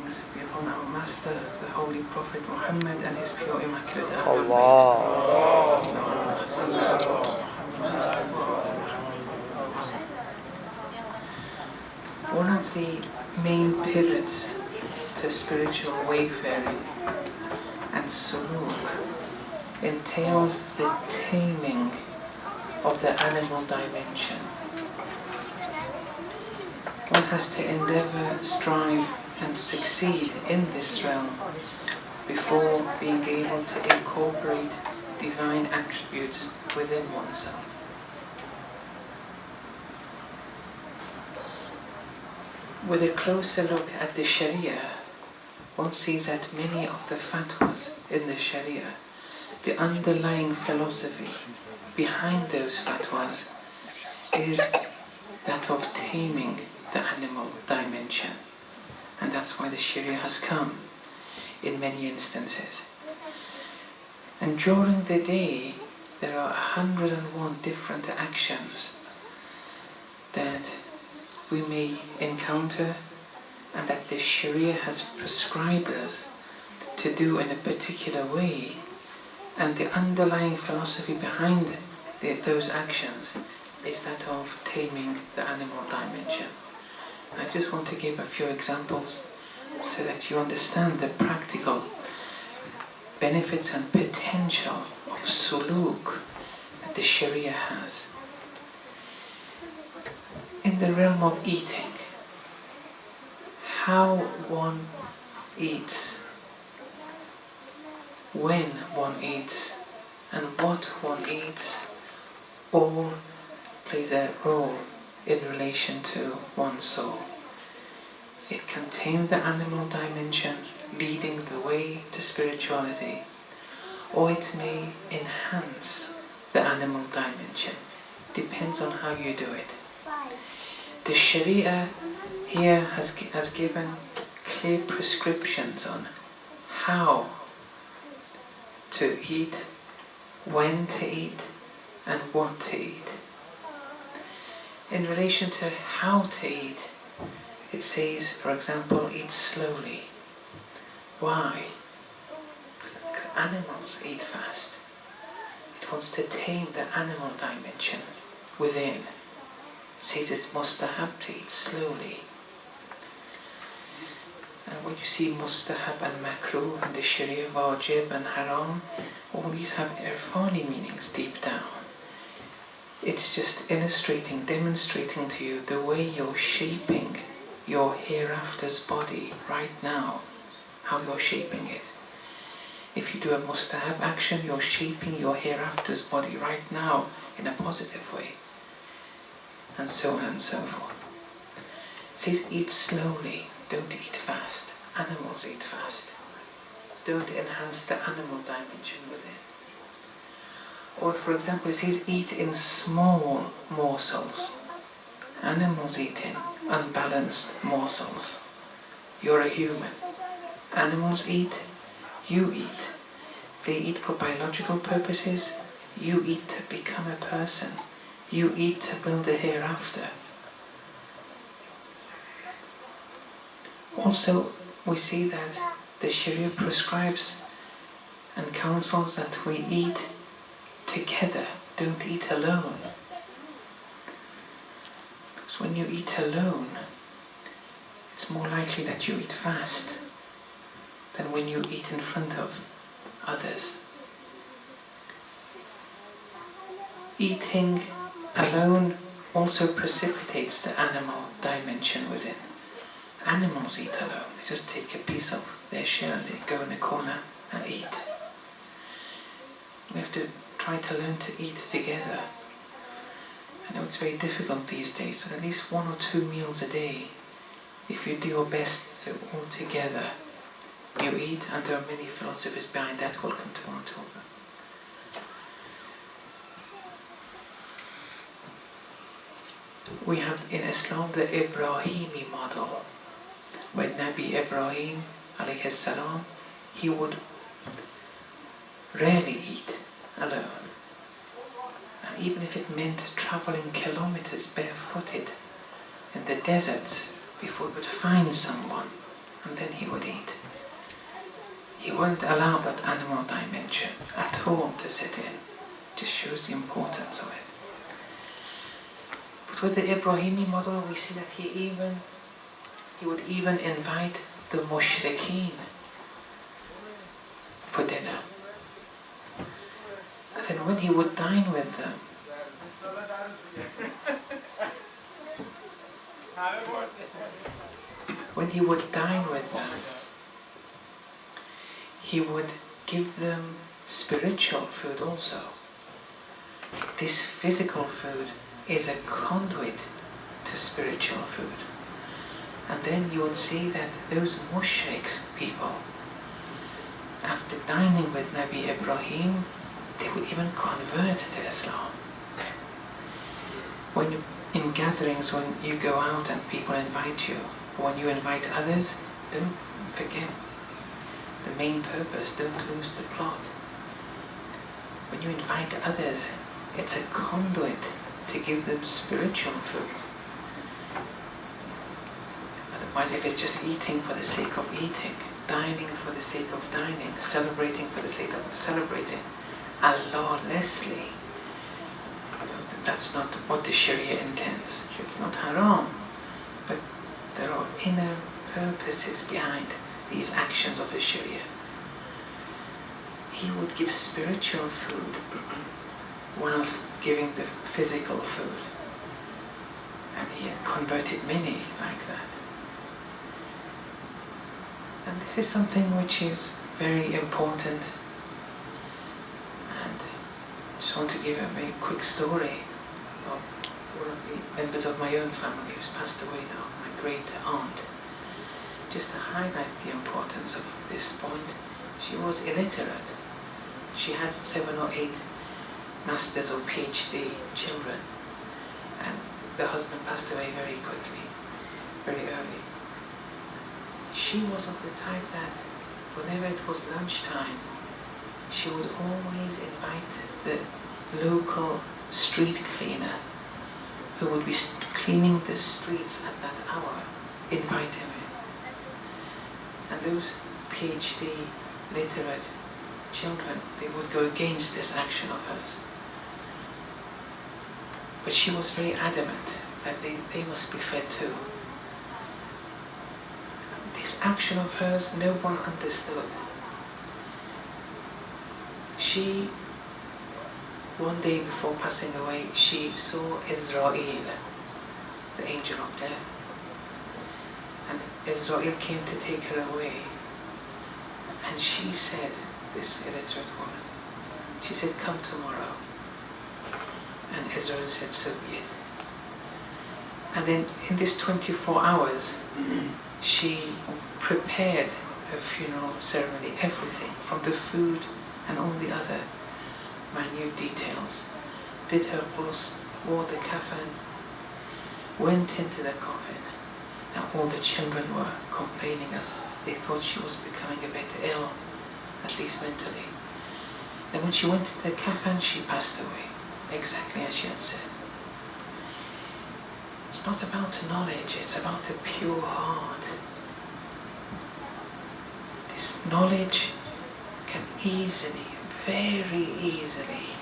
blessings be upon our Master, the Holy Prophet Muhammad, and his pure immaculate One of the main pivots to spiritual wayfaring and suluk entails the taming of the animal dimension. One has to endeavor, strive and succeed in this realm before being able to incorporate divine attributes within oneself. With a closer look at the Sharia, one sees that many of the fatwas in the Sharia, the underlying philosophy behind those fatwas is that of taming the animal dimension. And that's why the Sharia has come in many instances. And during the day, there are 101 different actions that we may encounter and that the Sharia has prescribed us to do in a particular way. And the underlying philosophy behind those actions is that of taming the animal dimension. I just want to give a few examples so that you understand the practical benefits and potential of suluk that the Sharia has. In the realm of eating, how one eats, when one eats, and what one eats, all plays a role in relation to one's soul. It can tame the animal dimension, leading the way to spirituality, or it may enhance the animal dimension. Depends on how you do it. The Sharia here has given clear prescriptions on how to eat, when to eat, and what to eat. In relation to how to eat, it says, for example, eat slowly. Why? Because animals eat fast. It wants to tame the animal dimension within. It says it's mustahab to eat slowly. And when you see mustahab and makruh and the Sharia, wajib and haram, all these have irfani meanings deep down. It's just illustrating, demonstrating to you the way you're shaping your hereafter's body right now, how you're shaping it. If you do a mustahab action, you're shaping your hereafter's body right now in a positive way. And so on and so forth. It says eat slowly, don't eat fast. Animals eat fast. Don't enhance the animal dimension within. Or for example, it says eat in small morsels. Animals eat in unbalanced morsels. You're a human. Animals eat, you eat. They eat for biological purposes, you eat to become a person. You eat to build a hereafter. Also, we see that the Sharia prescribes and counsels that we eat together, don't eat alone. Because when you eat alone, it's more likely that you eat fast than when you eat in front of others. Eating alone also precipitates the animal dimension within. Animals eat alone. They just take a piece of their share and they go in a corner and eat. We have to try to learn to eat together. I know it's very difficult these days, but at least 1 or 2 meals a day, if you do your best to all together, you eat, and there are many philosophies behind that we'll come to on top of. We have in Islam the Ibrahimi model, where Nabi Ibrahim alayhi salam, he would rarely eat alone. And even if it meant travelling kilometers barefooted in the deserts before he could find someone and then he would eat. He wouldn't allow that animal dimension at all to set in. Just shows the importance of it. But with the Ibrahimi model, we see that he would even invite the mushrikeen for dinner. And then when he would dine with them, he would give them spiritual food also. This physical food is a conduit to spiritual food. And then you would see that those mushriks people, after dining with Nabi Ibrahim, they would even convert to Islam. In gatherings, when you go out and people invite you, when you invite others, don't forget the main purpose, don't lose the plot. When you invite others, it's a conduit to give them spiritual food. Otherwise, if it's just eating for the sake of eating, dining for the sake of dining, celebrating for the sake of celebrating, lawlessly, that's not what the Sharia intends. It's not haram, but there are inner purposes behind these actions of the Sharia. He would give spiritual food whilst giving the physical food. And he had converted many like that. And this is something which is very important. And I just want to give a very quick story of one of the members of my own family who's passed away now, my great aunt. Just to highlight the importance of this point, she was illiterate. She had 7 or 8 masters or PhD children, and the husband passed away very quickly, very early. She was of the type that whenever it was lunchtime, she would always invite the local street cleaner who would be cleaning the streets at that hour, invite him in. And those PhD literate children, they would go against this action of hers. But she was very adamant that they must be fed too. This action of hers, no one understood. She, one day before passing away, she saw Israel, the angel of death. And Israel came to take her away. And she said, this illiterate woman, she said, "Come tomorrow." And Israel said, "So be it." And then in this 24 hours, she prepared her funeral ceremony, everything, from the food and all the other minute details. Did her ghusl, wore the kafan, went into the coffin. Now all the children were complaining as they thought she was becoming a bit ill, at least mentally. Then when she went into the kafan, she passed away, exactly as she had said. It's not about knowledge, it's about a pure heart. This knowledge can easily, very easily,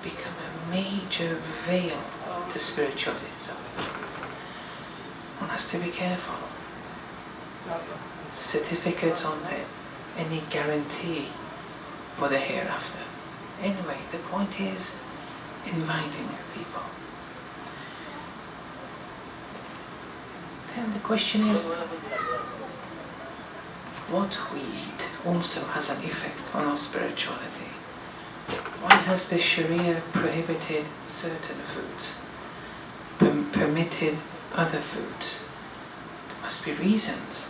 become a major veil to spirituality. One has to be careful. Certificates aren't any guarantee for the hereafter. Anyway, the point is inviting people. Then the question is, what we eat also has an effect on our spirituality. Why has the Sharia prohibited certain foods, permitted other foods? There must be reasons.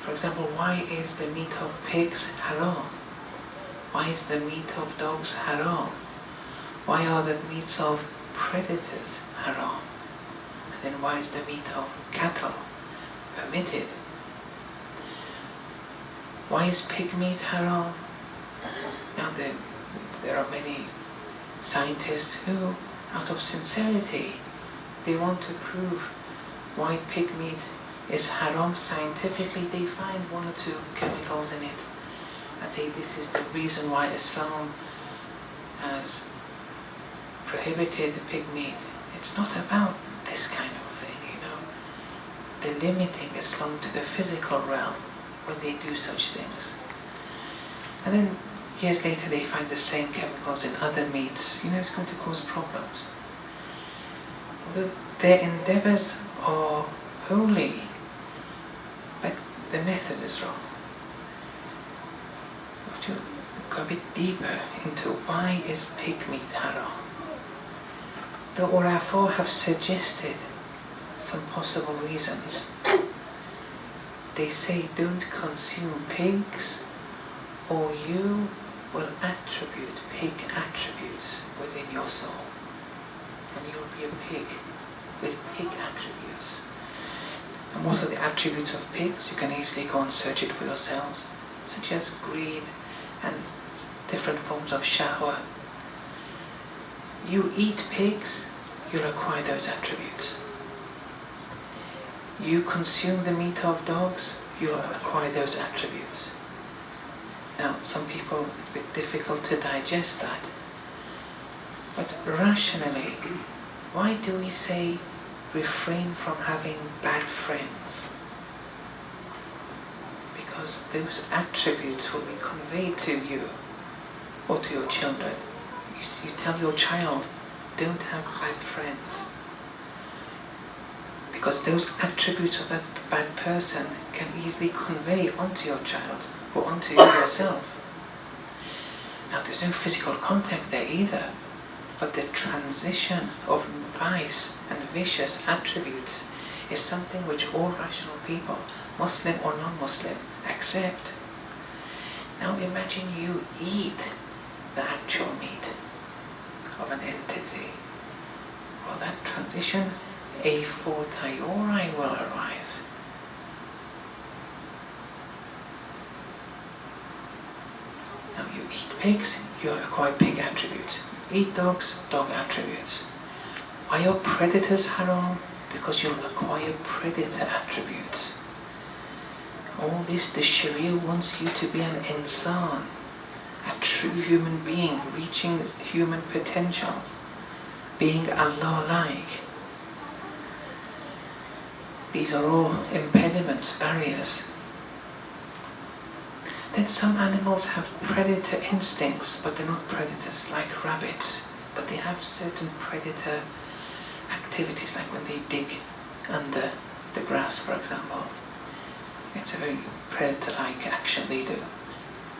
For example, why is the meat of pigs haram? Why is the meat of dogs haram? Why are the meats of predators haram? And then why is the meat of cattle permitted? Why is pig meat haram? Now there are many scientists who, out of sincerity, they want to prove why pig meat is haram scientifically. They find one or two chemicals in it and say this is the reason why Islam has prohibited pig meat. It's not about this kind of thing, you know. They're limiting Islam to the physical realm when they do such things. And then years later they find the same chemicals in other meats. You know, it's going to cause problems. Although their endeavours are holy, but the method is wrong. We have to go a bit deeper into why is pig meat haram. The Urafa have suggested some possible reasons. They say don't consume pigs or you will attribute pig attributes within your soul. And you will be a pig with pig attributes. And what are the attributes of pigs? You can easily go and search it for yourselves, such as greed and different forms of shahwa. You eat pigs, you'll acquire those attributes. You consume the meat of dogs, you'll acquire those attributes. Now, some people, it's a bit difficult to digest that. But rationally, why do we say refrain from having bad friends? Because those attributes will be conveyed to you or to your children. You tell your child, don't have bad friends. Because those attributes of that bad person can easily convey onto your child or onto you yourself. Now there's no physical contact there either, but the transition of vice and vicious attributes is something which all rational people, Muslim or non-Muslim, accept. Now imagine you eat the actual meat of an entity. Well, that transition, a fortiori will arise. Now you eat pigs, you acquire pig attributes. You eat dogs, dog attributes. Are your predators haram? Because you'll acquire predator attributes. All this, the Sharia wants you to be an insan, a true human being, reaching human potential, being Allah-like. These are all impediments, barriers. Then some animals have predator instincts, but they're not predators, like rabbits. But they have certain predator activities, like when they dig under the grass, for example. It's a very predator-like action they do.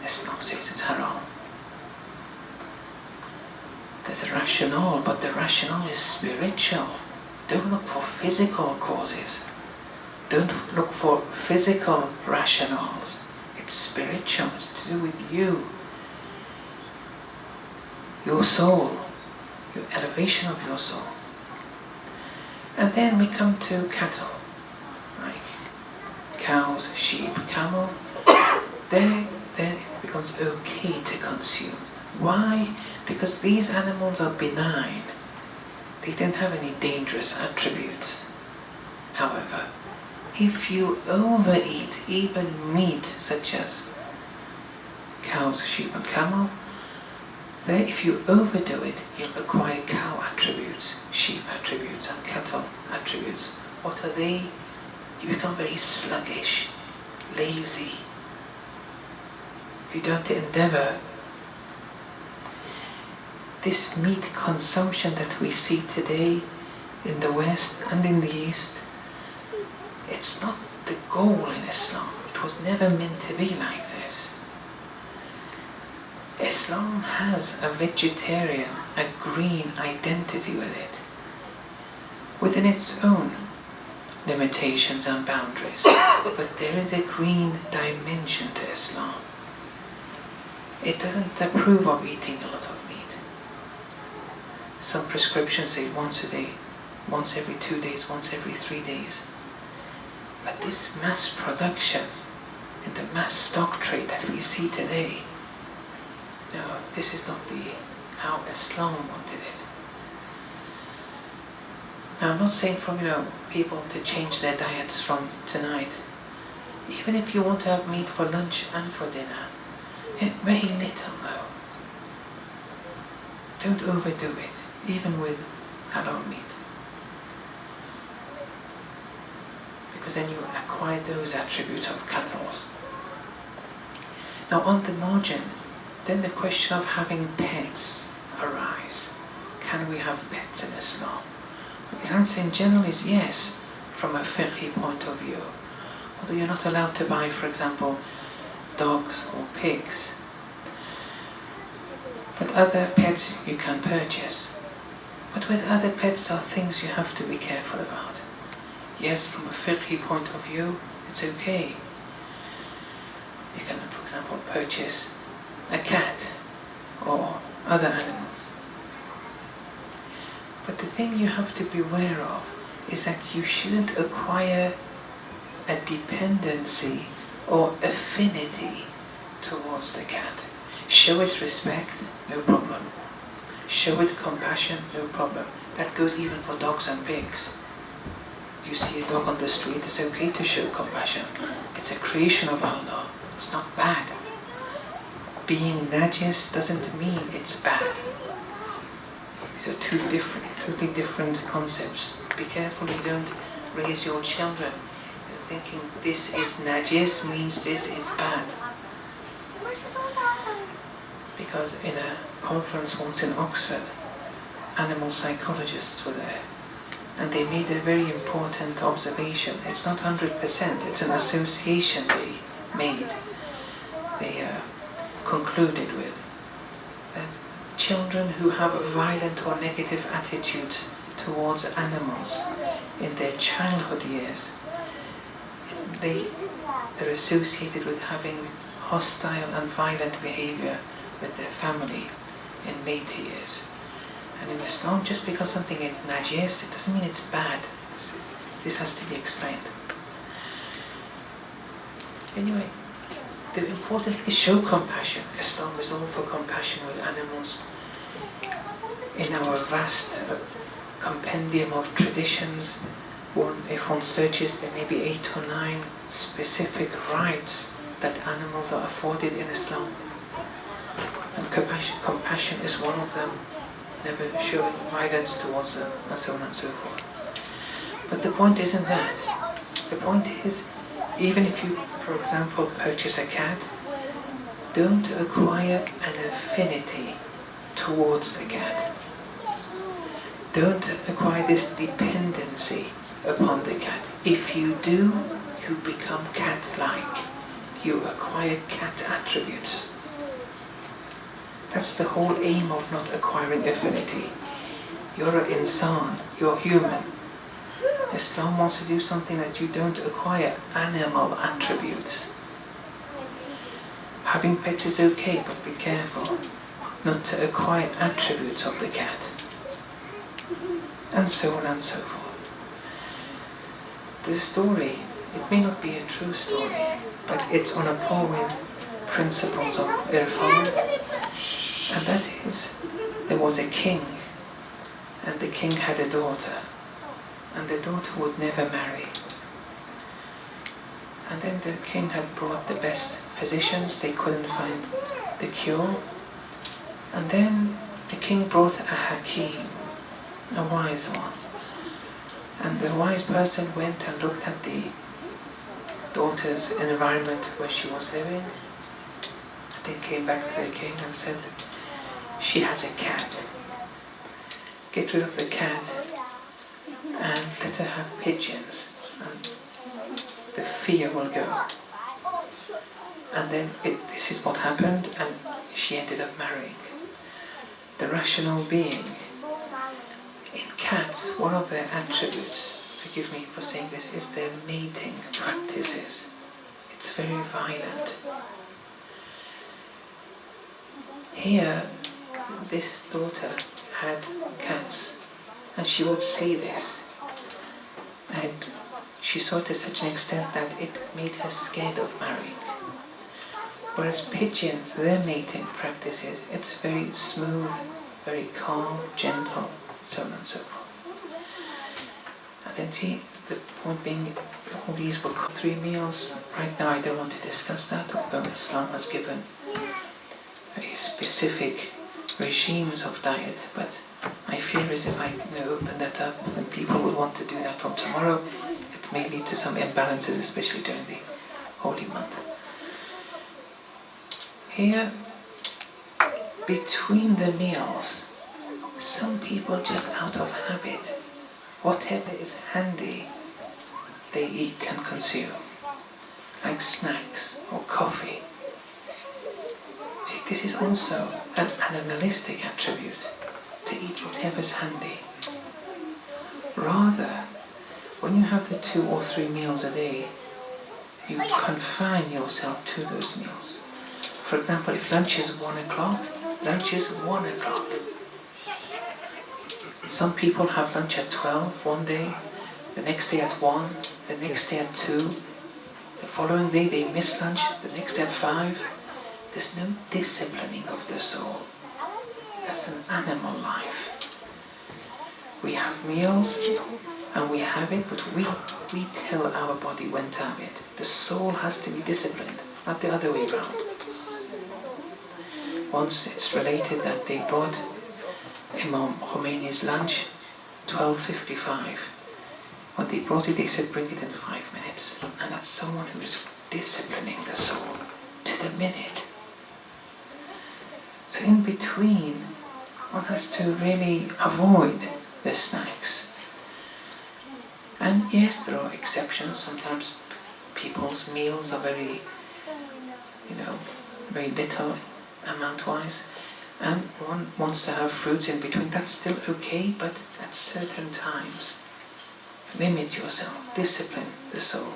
Islam says it's haram. There's a rationale, but the rationale is spiritual. Don't look for physical causes. Don't look for physical rationales. It's spiritual, it's to do with you. Your soul, your elevation of your soul. And then we come to cattle, like cows, sheep, camel. Then it becomes okay to consume. Why? Because these animals are benign. They don't have any dangerous attributes. However, if you overeat even meat such as cows, sheep and camel, then if you overdo it, you'll acquire cow attributes, sheep attributes and cattle attributes. What are they? You become very sluggish, lazy. You don't endeavour. This meat consumption that we see today in the West and in the East, it's not the goal in Islam. It was never meant to be like this. Islam has a vegetarian, a green identity with it, within its own limitations and boundaries. But there is a green dimension to Islam. It doesn't approve of eating a lot of meat. Some prescriptions say once a day, once every 2 days, once every 3 days. But this mass production and the mass stock trade that we see today, no, this is not how Islam wanted it. Now I'm not saying from, people to change their diets from tonight. Even if you want to have meat for lunch and for dinner, very little though. Don't overdo it, even with halal meat. Because then you acquire those attributes of cattle. Now on the margin, then the question of having pets arise. Can we have pets in Islam? The answer in general is yes, from a fiqhi point of view. Although you're not allowed to buy, for example, dogs or pigs. But other pets you can purchase. But with other pets there are things you have to be careful about. Yes, from a fiqhi point of view, it's okay. You can, for example, purchase a cat or other animals. But the thing you have to be aware of is that you shouldn't acquire a dependency or affinity towards the cat. Show it respect, no problem. Show it compassion, no problem. That goes even for dogs and pigs. You see a dog on the street, it's okay to show compassion. It's a creation of Allah. It's not bad. Being najis doesn't mean it's bad. These are totally different concepts. Be careful you don't raise your children thinking this is najis means this is bad. Because in a conference once in Oxford, animal psychologists were there, and they made a very important observation. It's not 100%, it's an association they made. They concluded with that children who have violent or negative attitudes towards animals in their childhood years, they're associated with having hostile and violent behavior with their family in later years. And in Islam, just because something is najis, it doesn't mean it's bad. This has to be explained. Anyway, the important thing is show compassion. Islam is all for compassion with animals. In our vast compendium of traditions, if one searches, there may be 8 or 9 specific rights that animals are afforded in Islam. And compassion is one of them, never showing violence towards them, and so on and so forth. But the point isn't that. The point is, even if you, for example, purchase a cat, don't acquire an affinity towards the cat. Don't acquire this dependency upon the cat. If you do, you become cat-like. You acquire cat attributes. That's the whole aim of not acquiring affinity. You're an insan, you're human. Islam wants to do something that you don't acquire animal attributes. Having pets is okay, but be careful not to acquire attributes of the cat. And so on and so forth. The story, it may not be a true story, but it's on a par with principles of irfan. And that is, there was a king, and the king had a daughter, and the daughter would never marry. And then the king had brought the best physicians, they couldn't find the cure. And then the king brought a hakim, a wise one. And the wise person went and looked at the daughter's environment where she was living. They came back to the king and said, she has a cat. Get rid of the cat and let her have pigeons, and the fear will go. And then this is what happened, and she ended up marrying. The rational being. In cats, one of their attributes, forgive me for saying this, is their mating practices. It's very violent. Here, this daughter had cats, and she would see this, and she saw it to such an extent that it made her scared of marrying. Whereas pigeons, their mating practices, it's very smooth, very calm, gentle, so on and so forth. And then see, the point being, all these were 3 meals. Right now I don't want to discuss that, although Islam has given very specific regimes of diet, but I fear as if I open that up and people will want to do that from tomorrow, it may lead to some imbalances, especially during the holy month. Here, between the meals, some people just out of habit, whatever is handy, they eat and consume, like snacks or coffee. See, this is also an animalistic attribute, to eat whatever's handy. Rather, when you have the 2 or 3 meals a day, you confine yourself to those meals. For example, if lunch is 1 o'clock, lunch is 1 o'clock. Some people have lunch at 12 one day, the next day at 1, the next day at 2, the following day they miss lunch, the next day at 5. There's no disciplining of the soul. That's an animal life. We have meals and we have it, but we tell our body when to have it. The soul has to be disciplined, not the other way around. Once it's related that they brought Imam Khomeini's lunch 12:55. When they brought it, they said, bring it in 5 minutes. And that's someone who is disciplining the soul to the minute. So in between, one has to really avoid the snacks. And yes, there are exceptions. Sometimes people's meals are very little amount-wise. And one wants to have fruits in between. That's still okay, but at certain times, limit yourself, discipline the soul.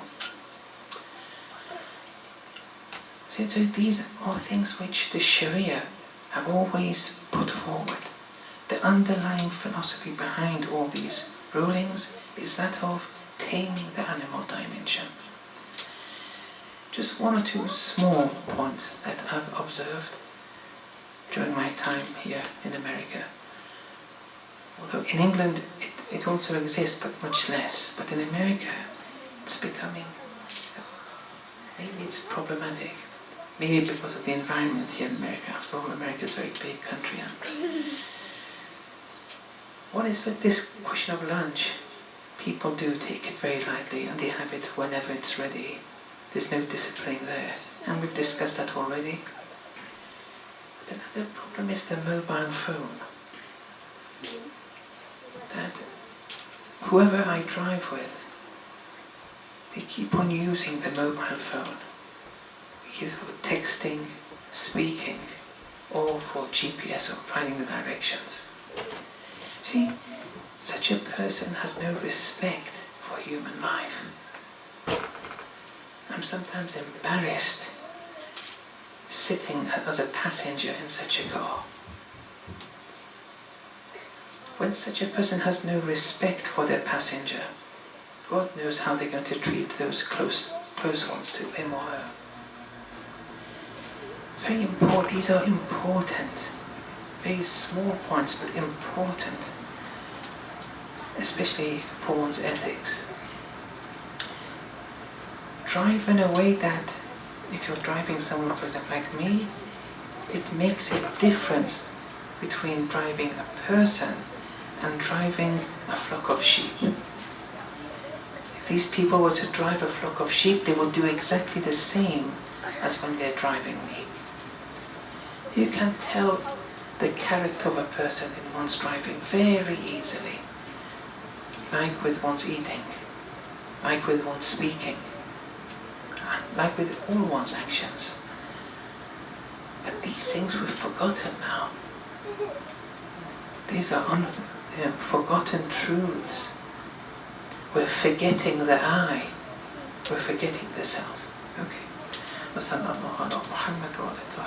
So these are things which the Sharia have always put forward. The underlying philosophy behind all these rulings is that of taming the animal dimension. Just 1 or 2 small points that I've observed during my time here in America. Although in England it also exists, but much less. But in America it's becoming, maybe it's problematic. Maybe because of the environment here in America. After all, America is a very big country. One is with this question of lunch. People do take it very lightly and they have it whenever it's ready. There's no discipline there. And we've discussed that already. But another problem is the mobile phone. That whoever I drive with, they keep on using the mobile phone. Either for texting, speaking, or for GPS or finding the directions. See, such a person has no respect for human life. I'm sometimes embarrassed sitting as a passenger in such a car. When such a person has no respect for their passenger, God knows how they're going to treat those close ones to him or her. It's very important. These are important, very small points, but important, especially for one's ethics. Drive in a way that, if you're driving someone, for example, like me, it makes a difference between driving a person and driving a flock of sheep. If these people were to drive a flock of sheep, they would do exactly the same as when they're driving me. You can tell the character of a person in one's driving very easily. Like with one's eating, like with one's speaking, like with all one's actions. But these things we've forgotten now. These are forgotten truths. We're forgetting the I. We're forgetting the self. Okay. وصلى الله على محمد وعلى آله